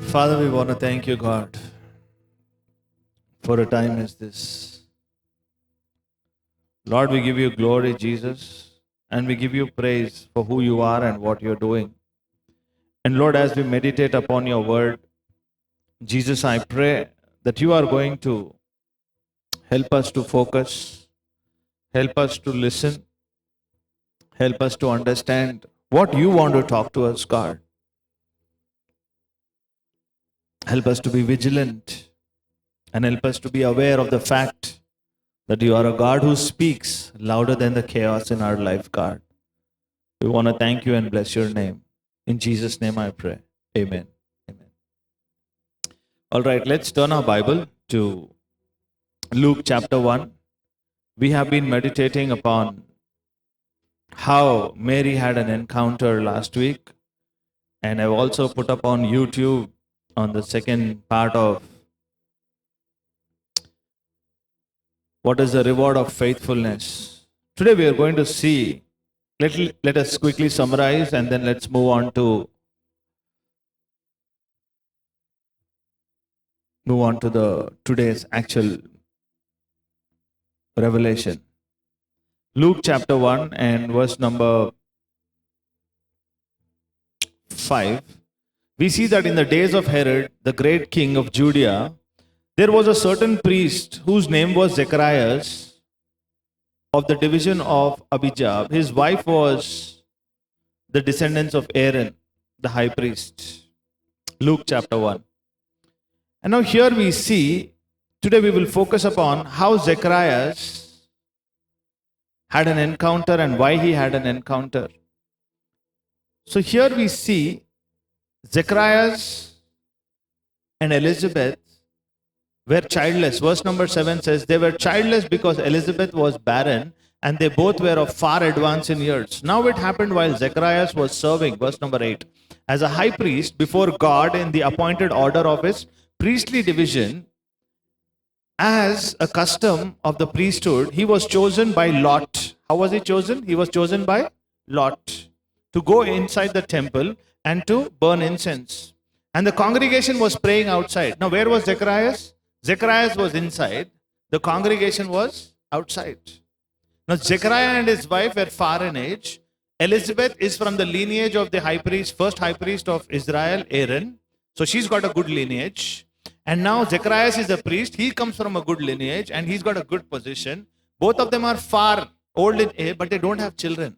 Father, we want to thank you, God, for a time as this. Lord, we give you glory, Jesus, and we give you praise for who you are and what you're doing. And Lord, as we meditate upon your word, Jesus, I pray that you are going to help us to focus, help us to listen, help us to understand what you want to talk to us, God. Help us to be vigilant and help us to be aware of the fact that you are a God who speaks louder than the chaos in our life, God. We want to thank you and bless your name. In Jesus' name I pray. Amen. Amen. All right, let's turn our Bible to Luke chapter 1. We have been meditating upon how Mary had an encounter last week, and I've also put up on YouTube on the second part of what is the reward of faithfulness. Today we are going to see, let us quickly summarize and then let's move on to the today's actual revelation. Luke chapter 1 and verse number 5. We see that in the days of Herod, the great king of Judea, there was a certain priest whose name was Zacharias of the division of Abijah. His wife was the descendants of Aaron, the high priest. Luke chapter 1. And now here we see, today we will focus upon how Zacharias had an encounter and why he had an encounter. So here we see Zacharias and Elizabeth were childless. Verse number 7 says they were childless because Elizabeth was barren and they both were of far advance in years. Now it happened while Zacharias was serving, verse number 8, as a high priest before God in the appointed order of his priestly division. As a custom of the priesthood, he was chosen by lot. How was he chosen? He was chosen by lot to go inside the temple and to burn incense. And the congregation was praying outside. Now where was Zacharias? Zacharias was inside. The congregation was outside. Now Zechariah and his wife were far in age. Elizabeth is from the lineage of the high priest, first high priest of Israel, Aaron. So she's got a good lineage. And now Zacharias is a priest. He comes from a good lineage and he's got a good position. Both of them are far old in age, but they don't have children.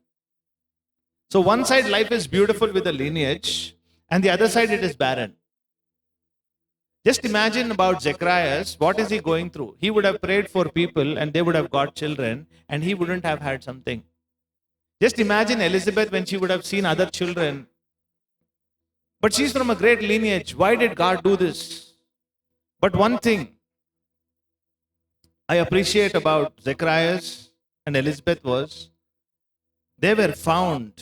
So one side life is beautiful with the lineage and the other side it is barren. Just imagine about Zacharias, what is he going through? He would have prayed for people and they would have got children and he wouldn't have had something. Just imagine Elizabeth when she would have seen other children. But she's from a great lineage. Why did God do this? But one thing I appreciate about Zacharias and Elizabeth was they were found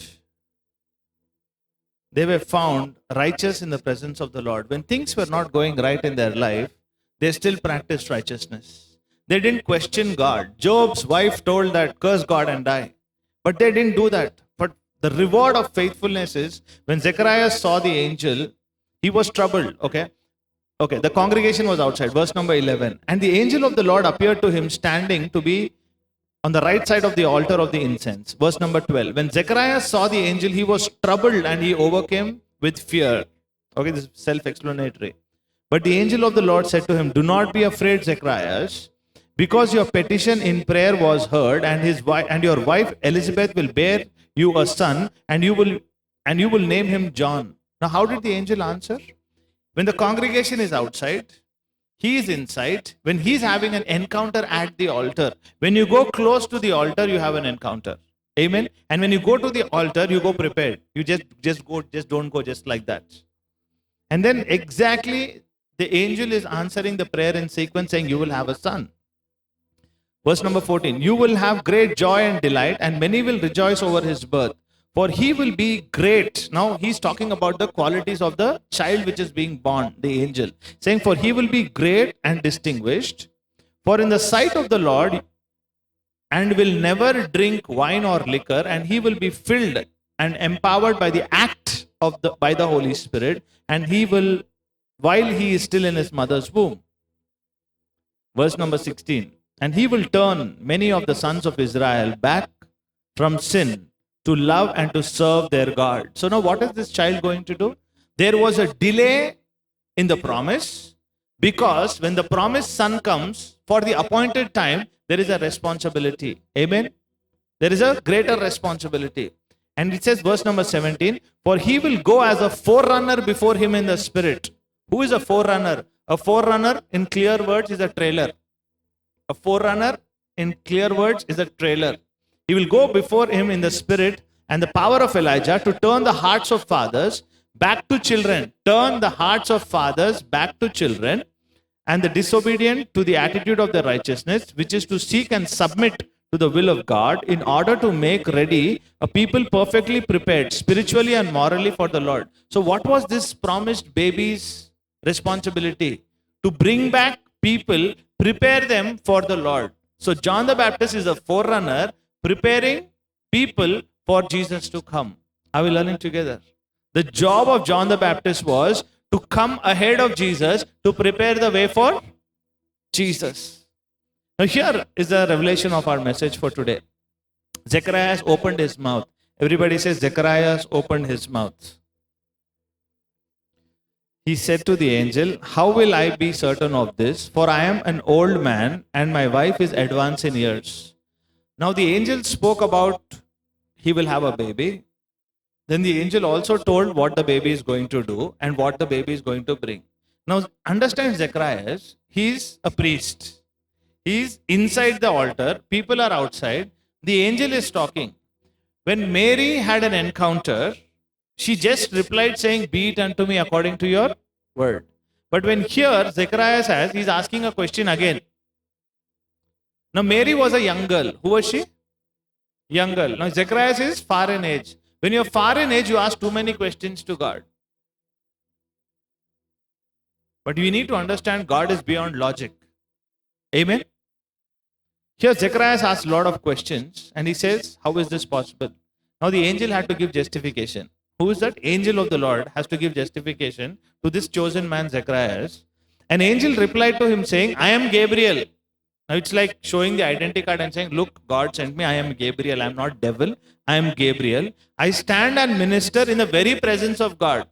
righteous in the presence of the Lord. When things were not going right in their life, they still practiced righteousness. They didn't question God. Job's wife told that, curse God and die. But they didn't do that. But the reward of faithfulness is, when Zacharias saw the angel, he was troubled. Okay, the congregation was outside. Verse number 11. And the angel of the Lord appeared to him standing to be on the right side of the altar of the incense. Verse number 12. When Zacharias saw the angel, he was troubled and he overcame with fear. Okay, this is self-explanatory. But the angel of the Lord said to him, do not be afraid, Zacharias, because your petition in prayer was heard, and your wife Elizabeth will bear you a son, and you will name him John. Now, how did the angel answer? When the congregation is outside, he is inside. When he's having an encounter at the altar, when you go close to the altar, you have an encounter. Amen. And when you go to the altar, you go prepared. You just don't go just like that. And then exactly the angel is answering the prayer in sequence, saying, you will have a son. Verse number 14. You will have great joy and delight, and many will rejoice over his birth. For he will be great. Now he's talking about the qualities of the child which is being born, the angel. Saying, for he will be great and distinguished. For in the sight of the Lord, and will never drink wine or liquor, and he will be filled and empowered by the act by the Holy Spirit, and he will while he is still in his mother's womb. Verse number 16. And he will turn many of the sons of Israel back from sin to love and to serve their God. So now what is this child going to do? There was a delay in the promise, because when the promised son comes for the appointed time, there is a responsibility. Amen. There is a greater responsibility. And it says, verse number 17, for he will go as a forerunner before him in the spirit. Who is a forerunner? A forerunner, in clear words, is a trailer. A forerunner, in clear words, is a trailer. He will go before him in the spirit and the power of Elijah to turn the hearts of fathers back to children. Turn the hearts of fathers back to children, and the disobedient to the attitude of the righteousness, which is to seek and submit to the will of God, in order to make ready a people perfectly prepared spiritually and morally for the Lord. So what was this promised baby's responsibility? To bring back people, prepare them for the Lord. So John the Baptist is a forerunner preparing people for Jesus to come. Are we learning together? The job of John the Baptist was to come ahead of Jesus to prepare the way for Jesus. Now here is the revelation of our message for today. Zechariah has opened his mouth. Everybody says Zechariah has opened his mouth. He said to the angel, how will I be certain of this? For I am an old man and my wife is advanced in years. Now the angel spoke about he will have a baby. Then the angel also told what the baby is going to do and what the baby is going to bring. Now understand Zechariah, he is a priest. He is inside the altar. People are outside. The angel is talking. When Mary had an encounter, she just replied saying, be it unto me according to your word. But when here Zechariah says, he's asking a question again. Now Mary was a young girl. Who was she? Young girl. Now Zechariah is far in age. When you're far in age, you ask too many questions to God. But you need to understand God is beyond logic. Amen. Here Zechariah asks a lot of questions and he says, how is this possible? Now the angel had to give justification. Who is that? Angel of the Lord has to give justification to this chosen man Zechariah. An angel replied to him saying, I am Gabriel. Now it's like showing the identity card and saying, look, God sent me. I am Gabriel. I am not devil. I am Gabriel. I stand and minister in the very presence of God.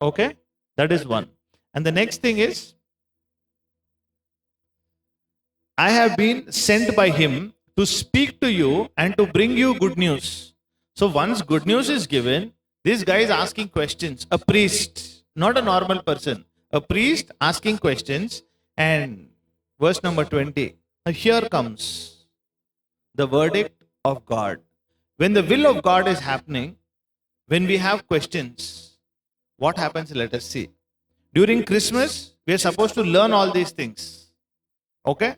Okay? That is one. And the next thing is, I have been sent by him to speak to you and to bring you good news. So once good news is given, this guy is asking questions. A priest, not a normal person. A priest asking questions. And verse number 20. Now here comes the verdict of God. When the will of God is happening, when we have questions, what happens? Let us see. During Christmas, we are supposed to learn all these things. Okay?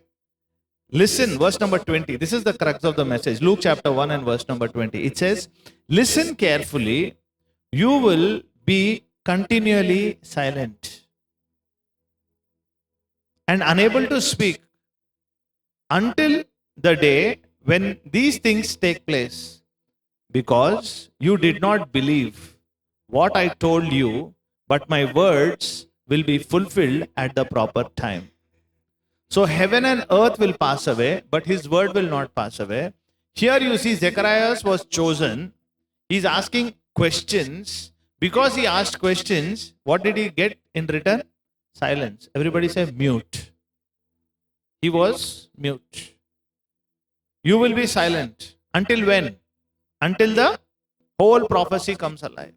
Listen, verse number 20. This is the crux of the message. Luke chapter 1 and verse number 20. It says, listen carefully. You will be continually silent and unable to speak until the day when these things take place, because you did not believe what I told you, but my words will be fulfilled at the proper time. So heaven and earth will pass away, but his word will not pass away. Here you see Zechariah was chosen. He's asking questions. Because he asked questions, what did he get in return? Silence. Everybody say mute. He was mute. You will be silent. Until when? Until the whole prophecy comes alive.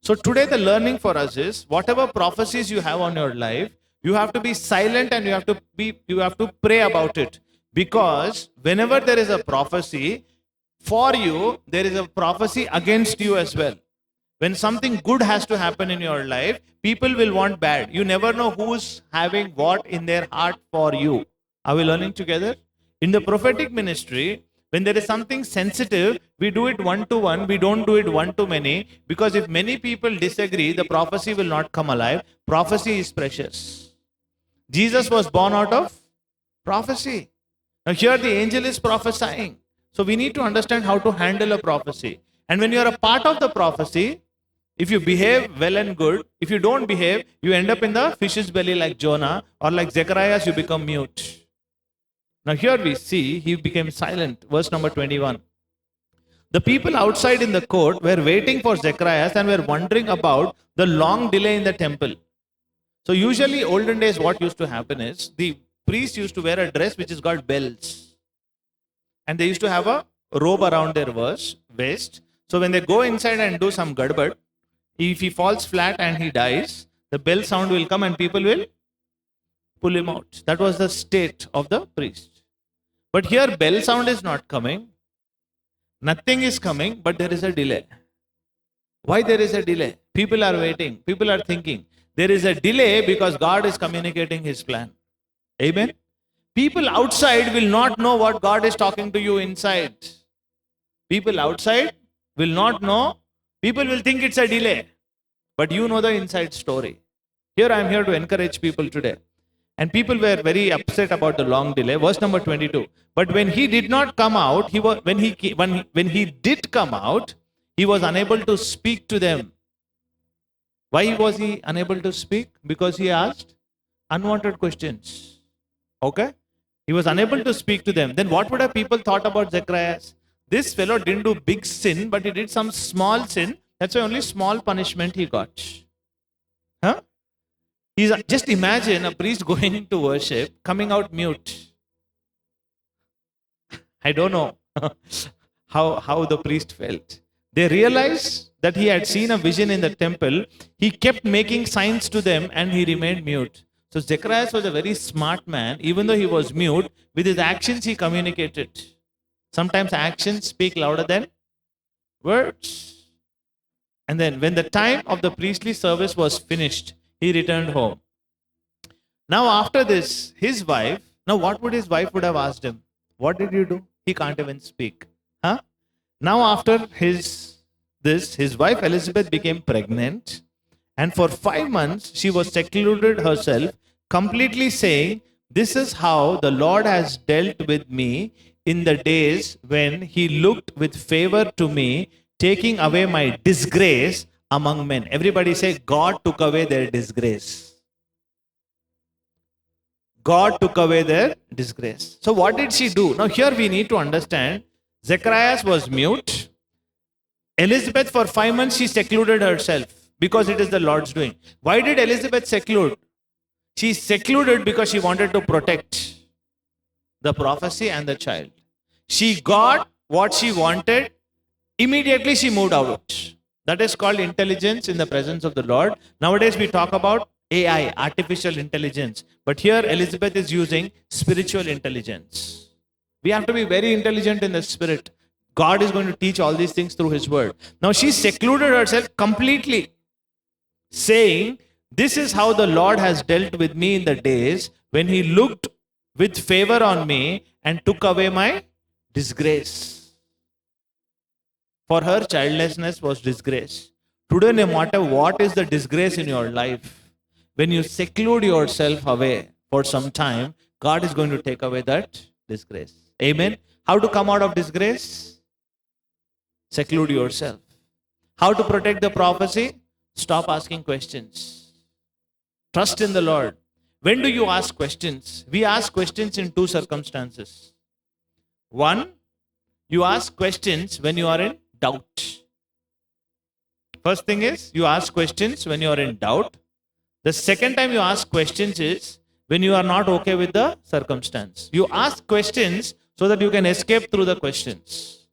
So today the learning for us is, whatever prophecies you have on your life, you have to be silent and you have to pray about it. Because whenever there is a prophecy for you, there is a prophecy against you as well. When something good has to happen in your life, people will want bad. You never know who's having what in their heart for you. Are we learning together? In the prophetic ministry, when there is something sensitive, we do it one-to-one. We don't do it one-to-many. Because if many people disagree, the prophecy will not come alive. Prophecy is precious. Jesus was born out of prophecy. Now here the angel is prophesying. So we need to understand how to handle a prophecy. And when you are a part of the prophecy, If you behave well and good, if you don't behave, you end up in the fish's belly like Jonah, or like Zechariah, you become mute. Now here we see he became silent. Verse number 21. The people outside in the court were waiting for Zechariah and were wondering about the long delay in the temple. So usually olden days what used to happen is the priest used to wear a dress which is called bells. And they used to have a robe around their waist. So when they go inside and do some gadbad, if he falls flat and he dies, the bell sound will come and people will pull him out. That was the state of the priest. But here bell sound is not coming. Nothing is coming, but there is a delay. Why there is a delay? People are waiting. People are thinking. There is a delay because God is communicating His plan. Amen? People outside will not know what God is talking to you inside. People outside will not know. People will think it's a delay. But you know the inside story. Here I am here to encourage people today. And people were very upset about the long delay. Verse number 22. But when he did not come out, when he did come out, he was unable to speak to them. Why was he unable to speak? Because he asked unwanted questions. Okay? He was unable to speak to them. Then what would have people thought about Zacharias? This fellow didn't do big sin, but he did some small sin. That's why only small punishment he got. Huh? Just imagine a priest going to worship, coming out mute. I don't know how the priest felt. They realized that he had seen a vision in the temple. He kept making signs to them and he remained mute. So Zacharias was a very smart man. Even though he was mute, with his actions he communicated. Sometimes actions speak louder than words. And then when the time of the priestly service was finished, he returned home. Now after this, his wife, now what would his wife would have asked him? What did you do? He can't even speak. Huh? Now after his wife Elizabeth became pregnant, and for 5 months she was secluded herself, completely saying, "This is how the Lord has dealt with me in the days when he looked with favor to me, taking away my disgrace among men." Everybody say, God took away their disgrace. God took away their disgrace. So what did she do? Now here we need to understand, Zacharias was mute. Elizabeth for 5 months she secluded herself because it is the Lord's doing. Why did Elizabeth seclude? She secluded because she wanted to protect the prophecy and the child. She got what she wanted. Immediately she moved out. That is called intelligence in the presence of the Lord. Nowadays we talk about AI, artificial intelligence. But here Elizabeth is using spiritual intelligence. We have to be very intelligent in the spirit. God is going to teach all these things through His word. Now she secluded herself completely, saying, "This is how the Lord has dealt with me in the days when He looked with favor on me and took away my disgrace." For her, childlessness was disgrace. Today, no matter what is the disgrace in your life, when you seclude yourself away for some time, God is going to take away that disgrace. Amen. How to come out of disgrace? Seclude yourself. How to protect the prophecy? Stop asking questions. Trust in the Lord. When do you ask questions? We ask questions in 2 circumstances. One, you ask questions when you are in doubt. First thing is, you ask questions when you are in doubt. The second time you ask questions is when you are not okay with the circumstance. You ask questions so that you can escape through the questions.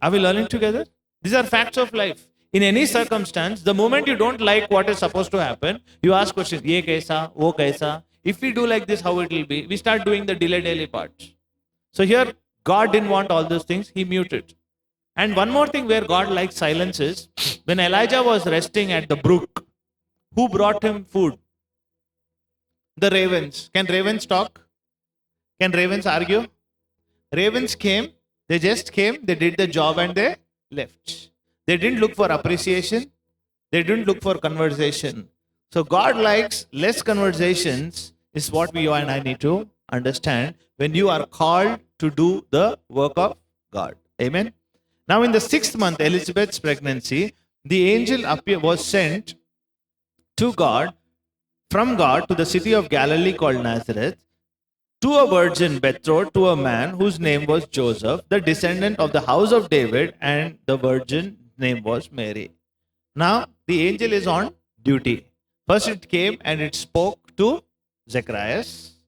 Are we learning together? These are facts of life. In any circumstance, the moment you don't like what is supposed to happen, you ask questions. Ye kaisa, wo kaisa. If we do like this, how it will be? We start doing the delay daily part. So here, God didn't want all those things. He muted. And one more thing where God likes silence is, when Elijah was resting at the brook, who brought him food? The ravens. Can ravens talk? Can ravens argue? Ravens came, they just came, they did the job and they left. They didn't look for appreciation. They didn't look for conversation. So God likes less conversations is what you and I need to understand when you are called to do the work of God. Amen. Now in the 6th month, Elizabeth's pregnancy, the angel was sent to God, from God to the city of Galilee called Nazareth, to a virgin betrothed to a man whose name was Joseph, the descendant of the house of David, and the virgin name was Mary. Now, the angel is on duty. First it came and it spoke to Zacharias.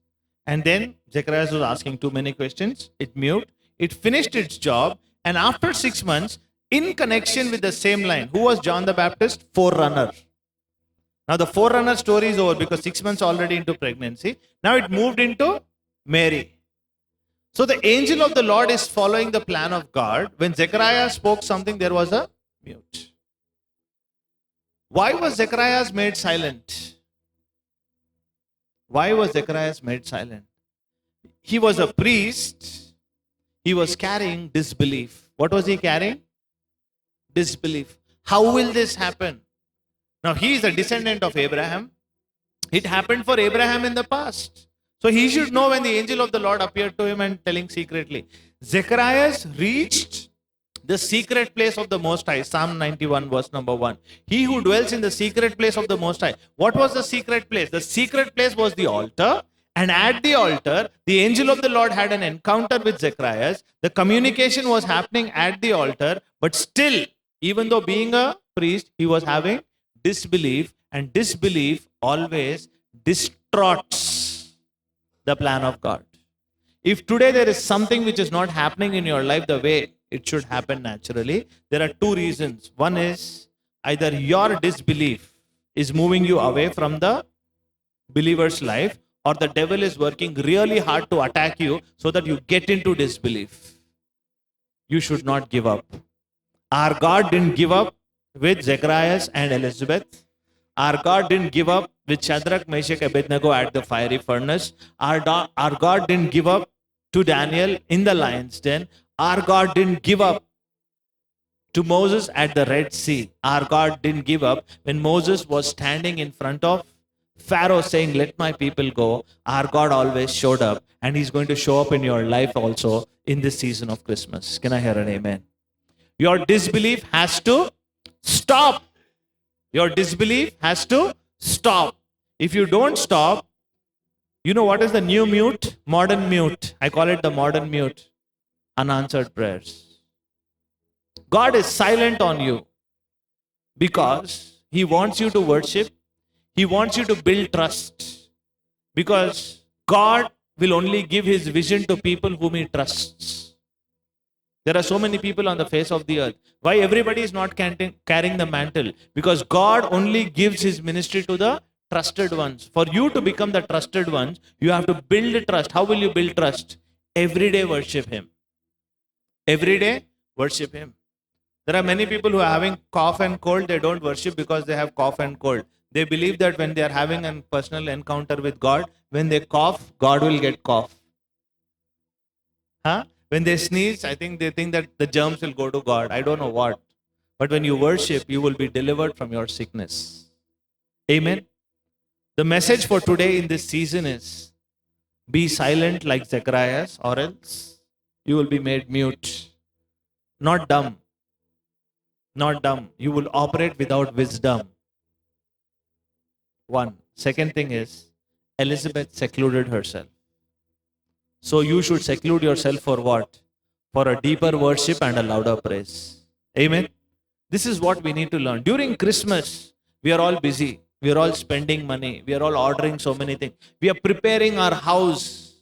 And then Zacharias was asking too many questions. It mute. It finished its job. And after 6 months, in connection with the same line, who was John the Baptist? Forerunner. Now the forerunner story is over because 6 months already into pregnancy. Now it moved into Mary. So the angel of the Lord is following the plan of God. When Zechariah spoke something, there was a mute. Why was Zacharias made silent? Why was Zacharias made silent? He was a priest. He was carrying disbelief. What was he carrying? Disbelief. How will this happen? Now he is a descendant of Abraham. It happened for Abraham in the past. So he should know when the angel of the Lord appeared to him and telling secretly. Zacharias reached the secret place of the Most High. Psalm 91 verse number 1. He who dwells in the secret place of the Most High. What was the secret place? The secret place was the altar. And at the altar, the angel of the Lord had an encounter with Zacharias. The communication was happening at the altar. But still, even though being a priest, he was having disbelief. And disbelief always distorts the plan of God. If today there is something which is not happening in your life the way it should happen naturally, there are two reasons. One is either your disbelief is moving you away from the believer's life, or the devil is working really hard to attack you so that you get into disbelief. You should not give up. Our God didn't give up with Zacharias and Elizabeth. Our God didn't give up with Shadrach, Meshach, Abednego at the fiery furnace. Our God didn't give up to Daniel in the lion's den. Our God didn't give up to Moses at the Red Sea. Our God didn't give up when Moses was standing in front of Pharaoh saying, "Let my people go." Our God always showed up, and He's going to show up in your life also in this season of Christmas. Can I hear an amen? Your disbelief has to stop. Your disbelief has to stop. If you don't stop, you know what is the new mute? Modern mute. I call it the modern mute. Unanswered prayers. God is silent on you because He wants you to worship. He wants you to build trust. Because God will only give His vision to people whom He trusts. There are so many people on the face of the earth. Why everybody is not carrying the mantle? Because God only gives His ministry to the trusted ones. For you to become the trusted ones, you have to build trust. How will you build trust? Every day worship Him. Every day worship Him. There are many people who are having cough and cold. They don't worship because they have cough and cold. They believe that when they are having a personal encounter with God, when they cough, God will get cough. Huh? When they sneeze, I think they think that the germs will go to God. I don't know what. But when you worship, you will be delivered from your sickness. Amen. The message for today in this season is, be silent like Zacharias, or else you will be made mute. Not dumb. Not dumb. You will operate without wisdom. One. Second thing is, Elizabeth secluded herself. So you should seclude yourself for what? For a deeper worship and a louder praise. Amen. This is what we need to learn. During Christmas, we are all busy. We are all spending money. We are all ordering so many things. We are preparing our house.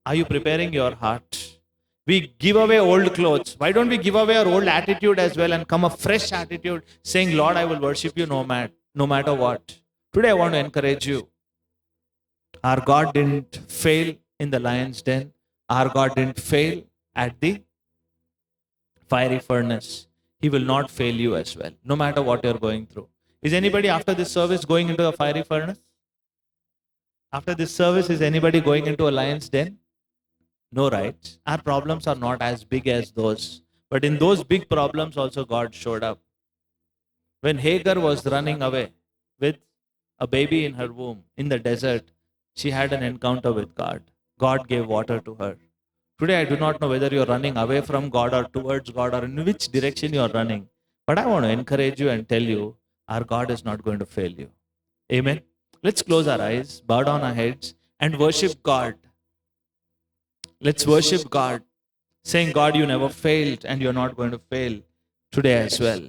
Are you preparing your heart? We give away old clothes. Why don't we give away our old attitude as well and come a fresh attitude saying, Lord, I will worship you no matter what. Today I want to encourage you. Our God didn't fail in the lion's den. Our God didn't fail at the fiery furnace. He will not fail you as well, no matter what you're going through. Is anybody after this service going into a fiery furnace? After this service, is anybody going into a lion's den? No, right? Our problems are not as big as those. But in those big problems also God showed up. When Hagar was running away with a baby in her womb in the desert, she had an encounter with God. God gave water to her. Today I do not know whether you're running away from God or towards God or in which direction you're running. But I want to encourage you and tell you, our God is not going to fail you. Amen. Let's close our eyes, bow down our heads, and worship God. Let's worship God, saying, God, you never failed, and you're not going to fail today as well.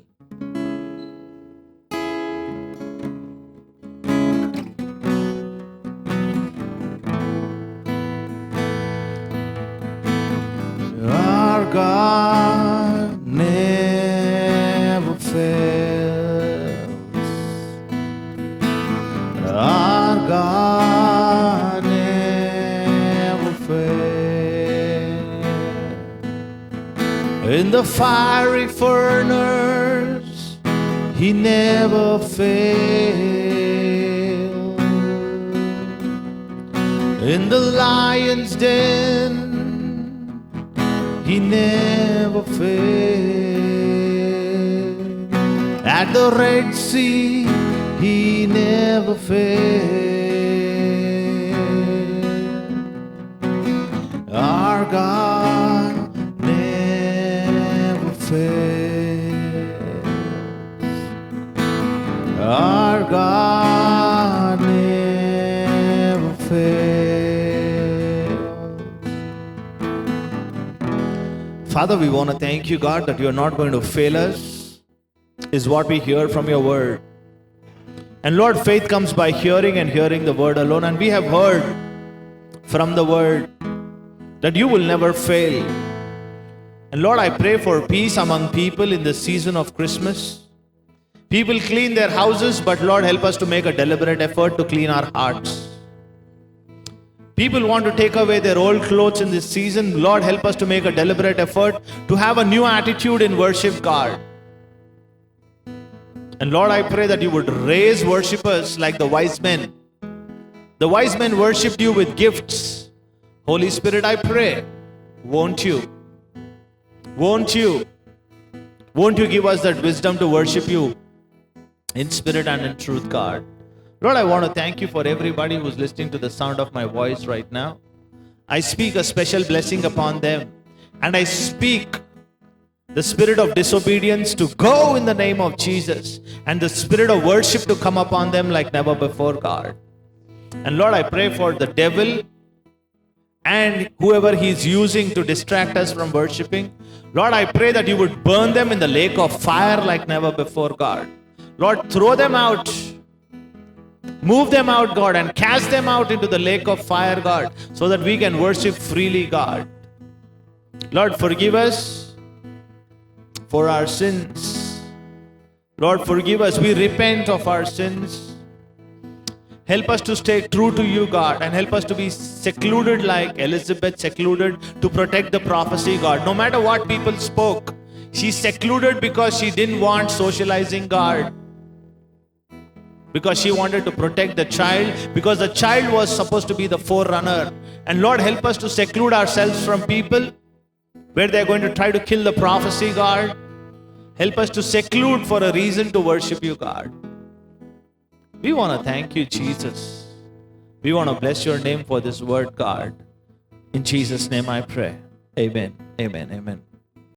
Our God never fails. Our God never fails. In the fiery furnace, He never fails. In the lion's den, He never failed. At the Red Sea, He never failed. Our God never fails. Our God never fails. Father, we want to thank you, God, that you are not going to fail us, is what we hear from your word. And Lord, faith comes by hearing, and hearing the word alone. And we have heard from the word that you will never fail. And Lord, I pray for peace among people in the season of Christmas. People clean their houses, but Lord, help us to make a deliberate effort to clean our hearts. People want to take away their old clothes in this season. Lord, help us to make a deliberate effort to have a new attitude in worship, God. And Lord, I pray that you would raise worshippers like the wise men. The wise men worshipped you with gifts. Holy Spirit, I pray, won't you give us that wisdom to worship you in spirit and in truth, God. Lord, I want to thank you for everybody who's listening to the sound of my voice right now. I speak a special blessing upon them. And I speak the spirit of disobedience to go in the name of Jesus. And the spirit of worship to come upon them like never before, God. And Lord, I pray for the devil and whoever he's using to distract us from worshiping. Lord, I pray that you would burn them in the lake of fire like never before, God. Lord, throw them out. Move them out, God, and cast them out into the lake of fire, God, so that we can worship freely, God. Lord, forgive us for our sins. Lord, forgive us. We repent of our sins. Help us to stay true to you, God, and help us to be secluded like Elizabeth secluded to protect the prophecy, God. No matter what people spoke, she secluded because she didn't want socializing, God. Because she wanted to protect the child, because the child was supposed to be the forerunner. And Lord, help us to seclude ourselves from people where they're going to try to kill the prophecy, God. Help us to seclude for a reason to worship you, God. We want to thank you, Jesus. We want to bless your name for this word, God. In Jesus' name I pray. Amen. Amen. Amen.